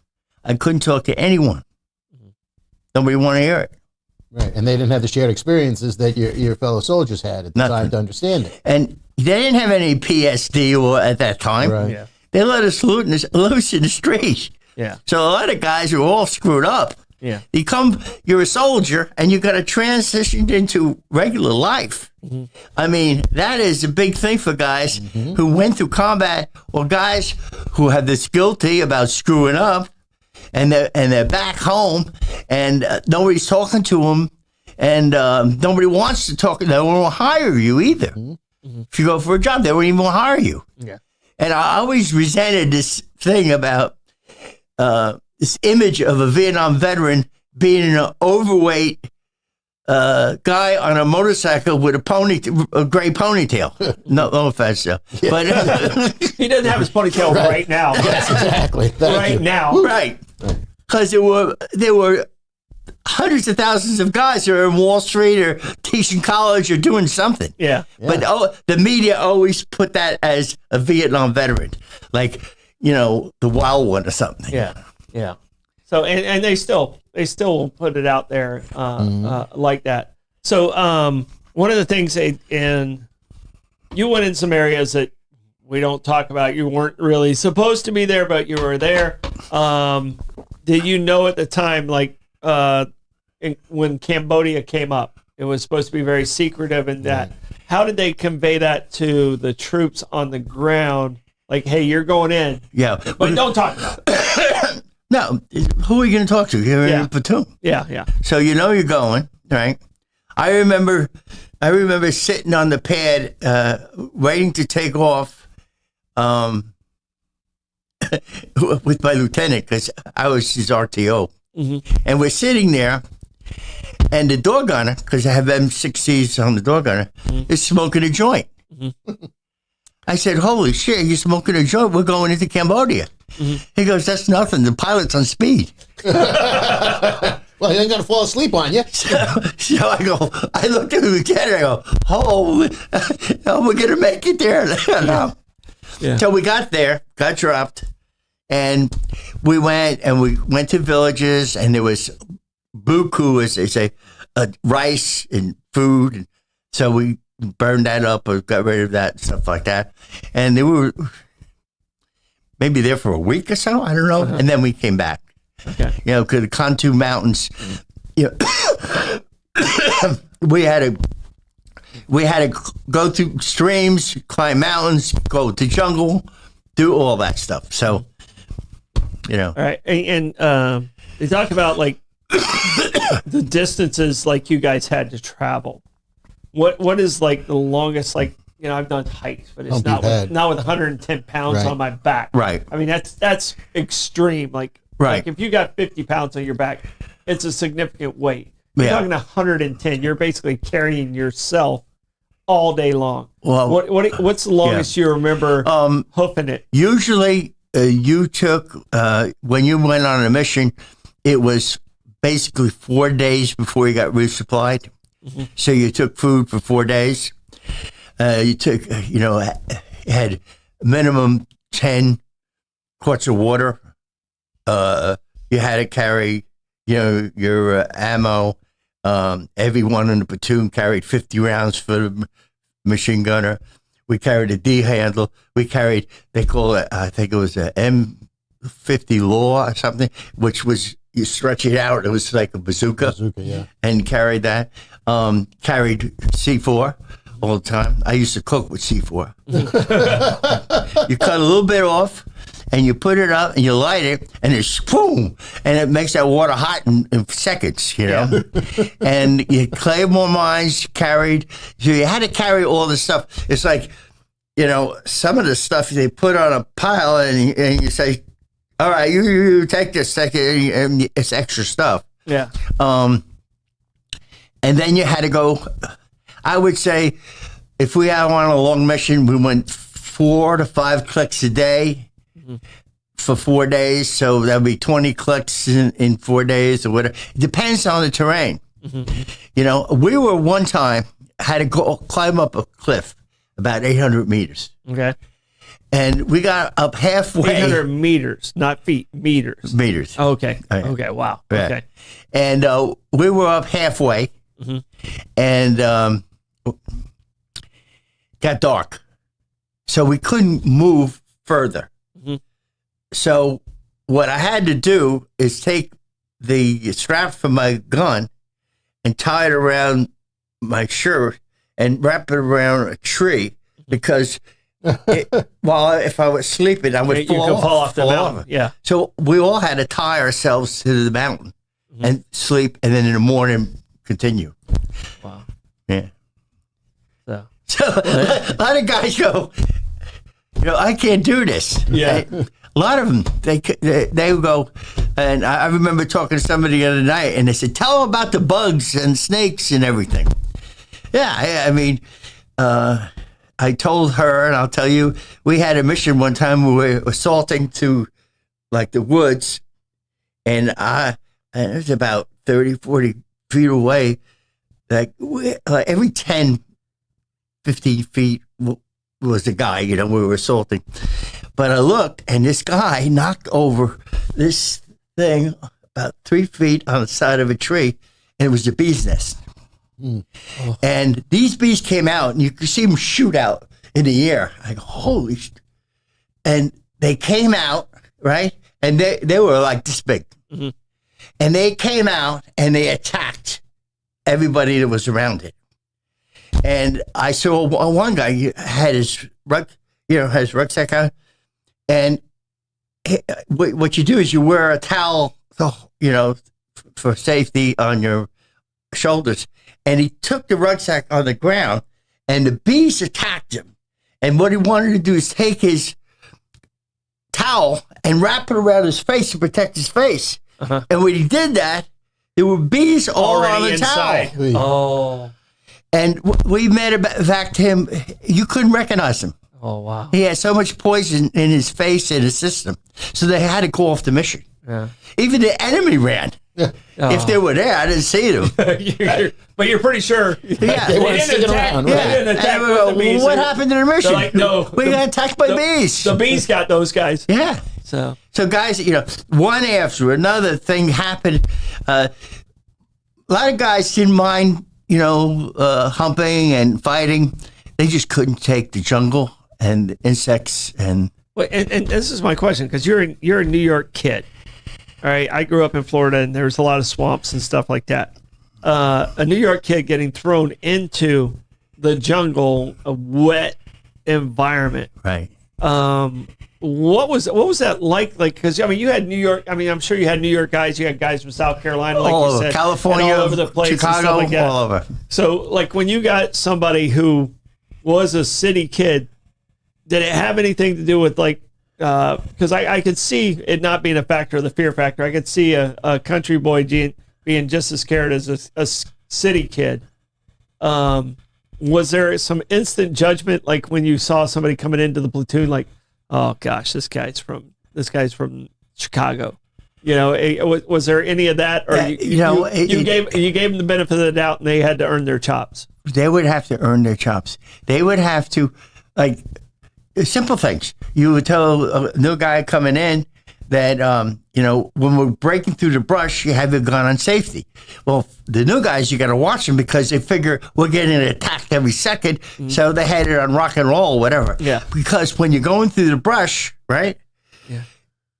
I couldn't talk to anyone. Nobody wanted to hear it. Right, and they didn't have the shared experiences that your fellow soldiers had at the time to understand it. And they didn't have any PSD at that time. Right. Yeah. They let us loose in the street. Yeah. So a lot of guys are all screwed up. Yeah. You're a soldier, and you got to transition into regular life. Mm-hmm. I mean, that is a big thing for guys who went through combat, or guys who have this guilty about screwing up, and they're back home, and nobody's talking to them, and nobody wants to talk. They won't hire you either. Mm-hmm. If you go for a job, they won't even hire you. Yeah. And I always resented this thing about this image of a Vietnam veteran being an overweight guy on a motorcycle with a gray ponytail. No offense, though. Yeah. But he doesn't have his ponytail right now. Yes, exactly. Now. Right. Because there were hundreds of thousands of guys that are in Wall Street or teaching college or doing something. Yeah. But the media always put that as a Vietnam veteran, like, the wild one or something. Yeah. Yeah. So, and they still put it out there like that. So, one of the things, and you went in some areas that we don't talk about. You weren't really supposed to be there, but you were there. Did you know at the time, like, when Cambodia came up, it was supposed to be very secretive in that. How did they convey that to the troops on the ground? Like, hey, you're going in. Yeah. But don't talk about it. No, who are you going to talk to? You're in a platoon. Yeah, yeah. So you're going, right? I remember sitting on the pad, waiting to take off, with my lieutenant, because I was his RTO. Mm-hmm. And we're sitting there, and the door gunner, because I have M6Cs on the door gunner, is smoking a joint. Mm-hmm. I said, holy shit, you're smoking a joint? We're going into Cambodia. Mm-hmm. He goes, that's nothing. The pilot's on speed. Well, he ain't going to fall asleep on you. So I looked at the lieutenant, I go, holy, we're going to make it there. Yeah. So we got there, got dropped, and we went to villages, and there was buku, as they say, rice and food. And so we burned that up or got rid of that, stuff like that. And they were maybe there for a week or so, I don't know. And then we came back. Okay. Because the Kantu Mountains, we had to go through streams, climb mountains, go to jungle, do all that stuff. So, All right. And they talk about, like, the distances, like, you guys had to travel. What is, like, the longest, like, I've done hikes, but it's not with 110 pounds on my back. Right. I mean, that's extreme. Like if you got 50 pounds on your back, it's a significant weight. You're talking 110. You're basically carrying yourself all day long. Well, what's the longest you remember hoofing it? Usually, you took when you went on a mission, it was basically 4 days before you got resupplied. Mm-hmm. So you took food for 4 days. You took, had minimum 10 quarts of water. You had to carry, your ammo. Everyone in the platoon carried 50 rounds for the machine gunner. We carried a D handle. We carried, they call it, I think it was a M50 Law or something, which was, you stretch it out, it was like a bazooka. Yeah. And carried that. Carried C4 all the time. I used to cook with C4. You cut a little bit off, and you put it up, and you light it, and it's boom, and it makes that water hot in seconds, And you Claymore mines carried, so you had to carry all the stuff. It's like, some of the stuff they put on a pile, and you say, all right, you take this, and it's extra stuff. Yeah. And then you had to go, I would say, if we had on a long mission, we went 4 to 5 clicks a day for 4 days. So that would be 20 clicks in 4 days or whatever. It depends on the terrain. Mm-hmm. We were one time, had to go climb up a cliff about 800 meters. Okay. And we got up halfway. 800 meters, not feet, meters. Meters. Okay. Right. Okay. Wow. Right. Okay. And we were up halfway, and got dark, so we couldn't move further. Mm-hmm. So what I had to do is take the strap from my gun and tie it around my shirt and wrap it around a tree, because if I was sleeping, I would fall off the mountain. Yeah. So we all had to tie ourselves to the mountain and sleep, and then in the morning continue. Wow. Yeah. So a lot of guys go, I can't do this. Yeah. A lot of them, they would go, and I remember talking to somebody the other night, and they said, tell them about the bugs and snakes and everything. Yeah, I mean, I told her, and I'll tell you, we had a mission one time where we were assaulting to, like, the woods, and it was about 30, 40 feet away. Like every 10, 15 feet was a guy, we were assaulting. But I looked, and this guy knocked over this thing about 3 feet on the side of a tree, and it was a bee's nest. Mm. Oh. And these bees came out, and you could see them shoot out in the air. I go, holy shit. And they came out, right? And they were like this big. Mm-hmm. And they came out, and they attacked everybody that was around it. And I saw one guy had his rucksack on, and what you do is you wear a towel, for safety on your shoulders. And he took the rucksack on the ground, and the bees attacked him. And what he wanted to do is take his towel and wrap it around his face to protect his face. Uh-huh. And when he did that, there were bees all on the inside. Towel. Oh. And we made it back to him. You couldn't recognize him. Oh, wow. He had so much poison in his face and his system. So they had to call off the mission. Yeah. Even the enemy ran. Yeah. If they were there, I didn't see them. But you're pretty sure. Yeah, they weren't sticking around. Right? They didn't attack with the bees. What happened to the mission? Like, no, we got attacked by bees. The bees got those guys. Yeah. So guys, one after another thing happened. A lot of guys didn't mind, humping and fighting. They just couldn't take the jungle and the insects and. Well, and this is my question, because you're a New York kid. All right, I grew up in Florida, and there was a lot of swamps and stuff like that. A New York kid getting thrown into the jungle, a wet environment. Right. What was that like? Like, because you had New York. I'm sure you had New York guys. You had guys from South Carolina, like all you over said, California, all over the place, Chicago, and stuff like that. all over. So, like, when you got somebody who was a city kid, did it have anything to do with because I could see it not being a factor, the fear factor. I could see a country boy being just as scared as a city kid. Was there some instant judgment, like when you saw somebody coming into the platoon, like, oh gosh, this guy's from Chicago? You know, was there any of that, or you gave them the benefit of the doubt, and they had to earn their chops? They would have to earn their chops. They would have to, like, simple things. You would tell a new guy coming in that, when we're breaking through the brush, you have your gun on safety. Well, the new guys, you got to watch them because they figure we're getting attacked every second, so they had it on rock and roll, whatever. Yeah. Because when you're going through the brush, right? Yeah.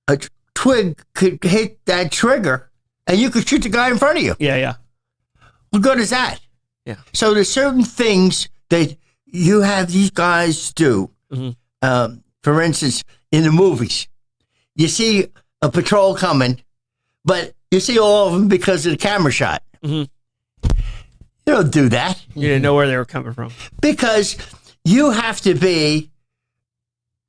A twig could hit that trigger, and you could shoot the guy in front of you. Yeah. What good is that? Yeah. So there's certain things that you have these guys do. Mm-hmm. For instance, in the movies, you see a patrol coming, but you see all of them because of the camera shot. Mm-hmm. You don't do that. You didn't know where they were coming from. Because you have to be,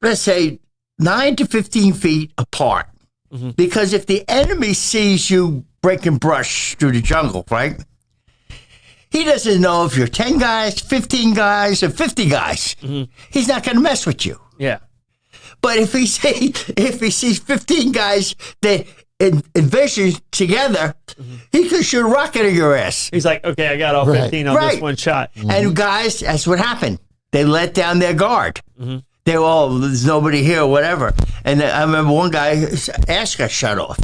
let's say, 9 to 15 feet apart. Mm-hmm. Because if the enemy sees you breaking brush through the jungle, right? He doesn't know if you're 10 guys, 15 guys, or 50 guys. Mm-hmm. He's not going to mess with you. Yeah. But if he sees 15 guys that envision together, he could shoot a rocket in your ass. He's like, okay, I got all 15 on this one shot. Mm-hmm. And guys, that's what happened. They let down their guard. Mm-hmm. They were all, there's nobody here or whatever. And I remember one guy's ass got shut off,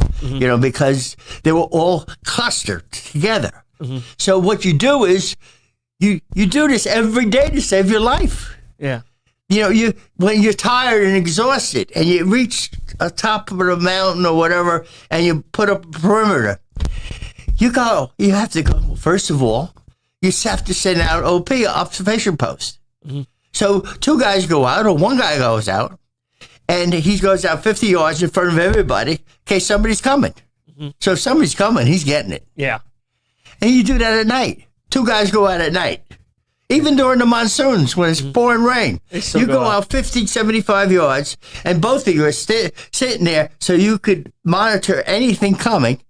because they were all clustered together. Mm-hmm. So what you do is you do this every day to save your life. Yeah. When you're tired and exhausted and you reach the top of the mountain or whatever and you put up a perimeter, you have to go, first of all, you have to send out OP, observation post. Mm-hmm. So 2 guys go out or 1 guy goes out and he goes out 50 yards in front of everybody in case somebody's coming. Mm-hmm. So if somebody's coming, he's getting it. Yeah. And you do that at night. 2 guys go out at night. Even during the monsoons when it's pouring rain. You go out 50, 75 yards, and both of you are sitting there so you could monitor anything coming,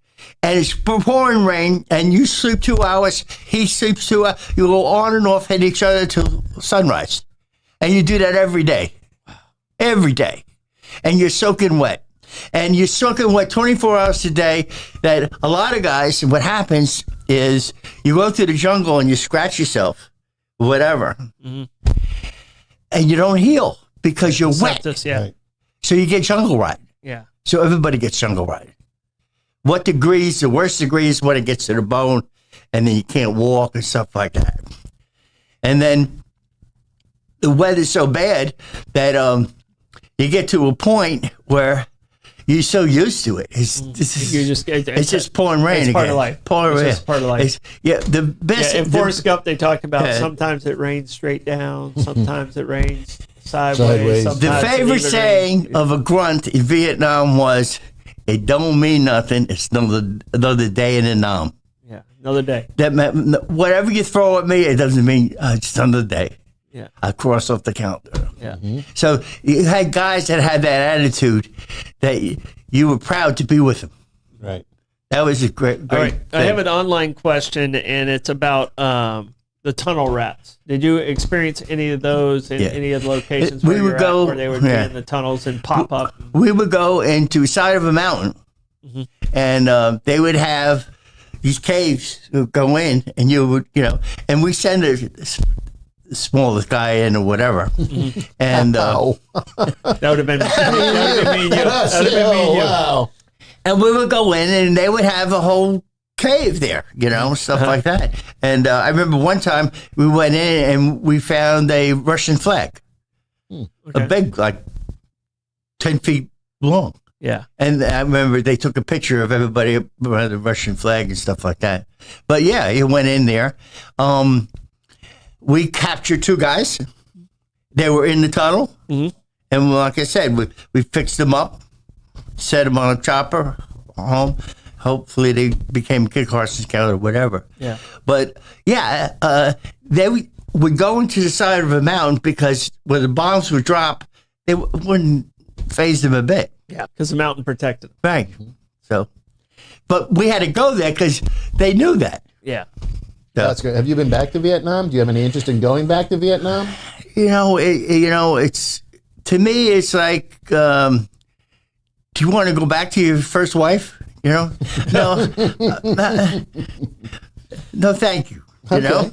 and it's pouring rain, and you sleep 2 hours, he sleeps 2 hours. You go on and off, hit each other till sunrise. And you do that every day. Every day. And you're soaking wet. And you're soaking wet 24 hours a day. That a lot of guys, what happens is you go through the jungle and you scratch yourself, whatever, and you don't heal because you're wet. Yeah. Right. So you get jungle rot. Yeah. So everybody gets jungle rot. What degrees? The worst degree is when it gets to the bone, and then you can't walk and stuff like that. And then the weather's so bad that you get to a point where you're so used to it. It's just pouring rain. It's part of life. Pouring rain. Just part of life. The best. In Forrest Gump, they talked about sometimes it rains straight down, sometimes it rains sideways. The favorite saying of a grunt in Vietnam was, "It don't mean nothing. It's another day in the Nam." Yeah, another day. That meant, whatever you throw at me, it doesn't mean it's another day. Yeah, I cross off the counter. Yeah. Mm-hmm. So you had guys that had that attitude that you were proud to be with them. Right. That was a great All right. thing. I have an online question, and it's about the tunnel rats. Did you experience any of those in any of the locations where they would be in the tunnels and pop up? We would go into the side of a mountain, and they would have these caves that go in, and you would, and we send the smallest guy in or whatever, and that would have been me and you. That would have been me and you. Wow. And we would go in, and they would have a whole cave there, stuff like that. And I remember one time we went in and we found a Russian flag, a big, 10 feet long. Yeah. And I remember they took a picture of everybody around the Russian flag and stuff like that. But yeah, you went in there. We captured 2 guys. They were in the tunnel. Mm-hmm. And like I said, we fixed them up, set them on a chopper home. Hopefully they became Kit Carson's Scout or whatever. Yeah. But yeah, they would go into the side of a mountain because when the bombs would drop, it wouldn't faze them a bit. Yeah, because the mountain protected them. Right. So, but we had to go there because they knew that. Yeah. That's good. Have you been back to Vietnam? Do you have any interest in going back to Vietnam? It's to me, it's like, do you want to go back to your first wife? No, no, thank you. Yeah,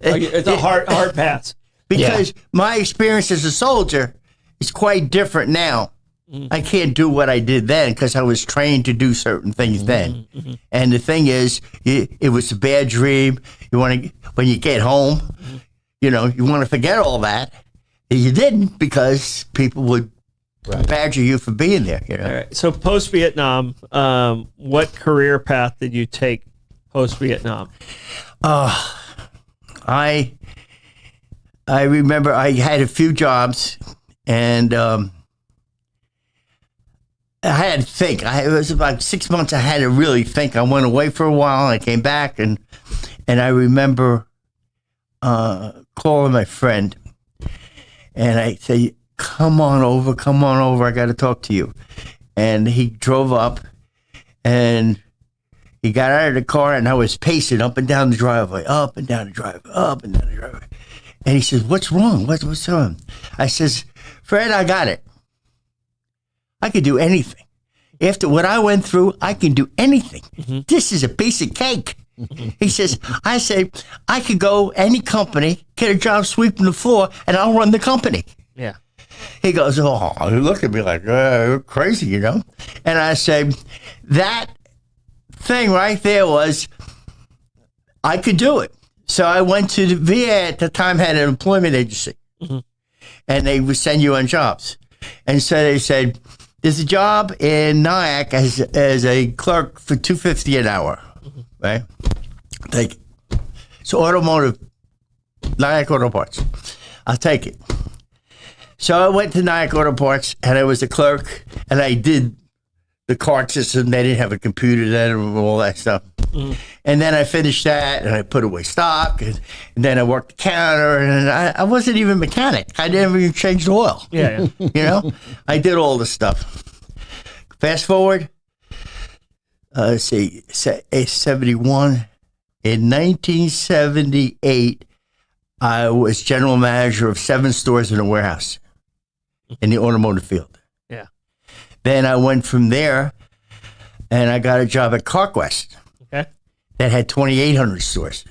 it's a hard pass. Because my experience as a soldier is quite different now. I can't do what I did then because I was trained to do certain things then. And the thing is, it was a bad dream. When you get home, you want to forget all that. And you didn't because people would badger you for being there. All right. So post Vietnam, what career path did you take post Vietnam? I remember I had a few jobs, and I had to think. It was about 6 months. I had to really think. I went away for a while. And I came back, and I remember calling my friend, and I said, "Come on over. I got to talk to you." And he drove up, and he got out of the car, and I was pacing up and down the driveway, up and down the driveway. And he says, "What's wrong? What's wrong?" I says, "Fred, I got it. I could do anything. After what I went through, I can do anything. This is a piece of cake." He says, I say, "I could go any company, get a job sweeping the floor, and I'll run the company." Yeah. He goes, "Oh," he looked at me like, "You're crazy, And I say, that thing right there was, I could do it. So I went to the VA at the time, had an employment agency, and they would send you on jobs. And so they said, "There's a job in Nyack as a clerk for $2.50 an hour." Right? Take it. So automotive, Nyack Auto Parts. I'll take it. So I went to Nyack Auto Parts, and I was a clerk, and I did the card system. They didn't have a computer then and all that stuff. And then I finished that, and I put away stock, and then I worked the counter, and I wasn't even a mechanic. I never even changed oil. Yeah. I did all the stuff. Fast forward, let's see, 71. In 1978, I was general manager of 7 stores in a warehouse in the automotive field. Yeah. Then I went from there, and I got a job at CarQuest. Okay. That had 2,800 stores.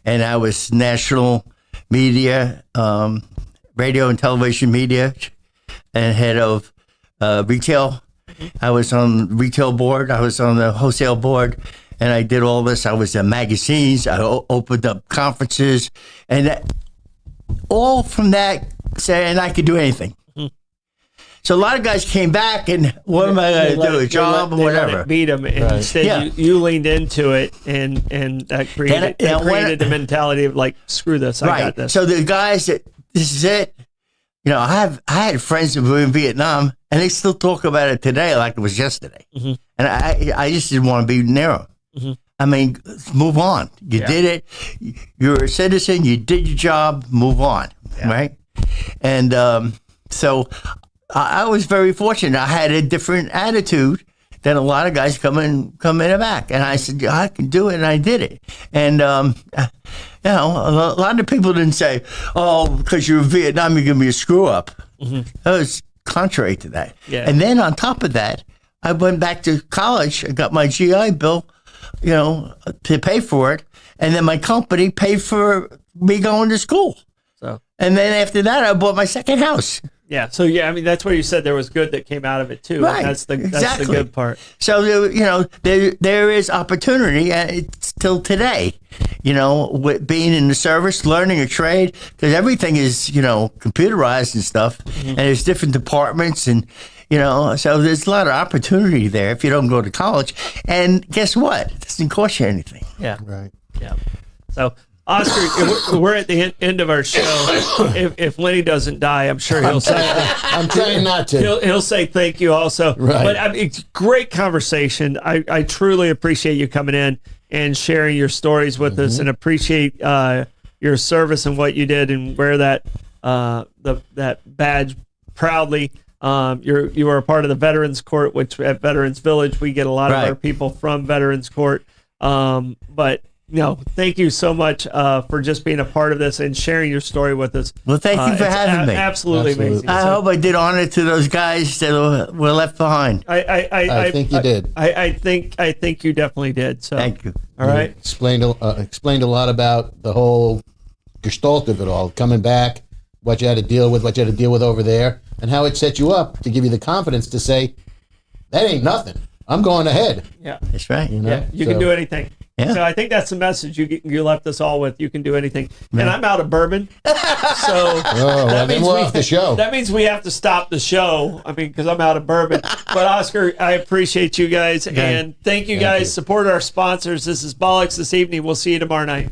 And I was national media, radio and television media, and head of retail. I was on the retail board. I was on the wholesale board. And I did all this. I was in magazines. I opened up conferences. And all from that, saying I could do anything. So a lot of guys came back, and what am I going to do? A job or whatever? Beat them, and instead you leaned into it, and that created the mentality of like, screw this, I got this. So the guys that this is it. I had friends who were in Vietnam, and they still talk about it today like it was yesterday. And I just didn't want to be near them. I mean, move on. You did it. You're a citizen. You did your job. Move on, right? And so I was very fortunate. I had a different attitude than a lot of guys come in back. And I said, I can do it, and I did it. And a lot of people didn't say, "Oh, because you're in Vietnam, you're gonna be a screw up." That was contrary to that. Yeah. And then on top of that, I went back to college. I got my GI Bill, to pay for it, and then my company paid for me going to school. So, and then after that, I bought my second house. Yeah. So I mean, that's where you said there was good that came out of it too. Right. That's the good part. So there is opportunity till today. With being in the service, learning a trade, because everything is computerized and stuff, and there's different departments, and so there's a lot of opportunity there if you don't go to college. And guess what? It doesn't cost you anything. Yeah. Right. Yeah. So, Oscar, we're at the end of our show. If Lenny doesn't die, I'm sure he'll say. I'm trying not to. He'll say thank you also. Right. But it's great conversation. I truly appreciate you coming in and sharing your stories with us, and appreciate your service and what you did, and wear that that badge proudly. You are a part of the Veterans Court, which at Veterans Village we get a lot of our people from Veterans Court. But No, thank you so much for just being a part of this and sharing your story with us. Well, thank you for It's having me. Absolutely amazing. I hope I did honor to those guys that were left behind. I think you did. I think you definitely did. So Thank you. all right. Explained a lot about the whole gestalt of it all, coming back, what you had to deal with, over there, and how it set you up to give you the confidence to say, that ain't nothing. I'm going ahead. Yeah. That's right. You know? Yeah, you can do anything. Yeah. So I think that's the message you left us all with. You can do anything. And I'm out of bourbon. So well, then we're off the show. That means we have to stop the show. I mean, because I'm out of bourbon. But Oscar, I appreciate you guys. And thank you guys. you. Support our sponsors. This is Bollocks this evening. We'll see you tomorrow night.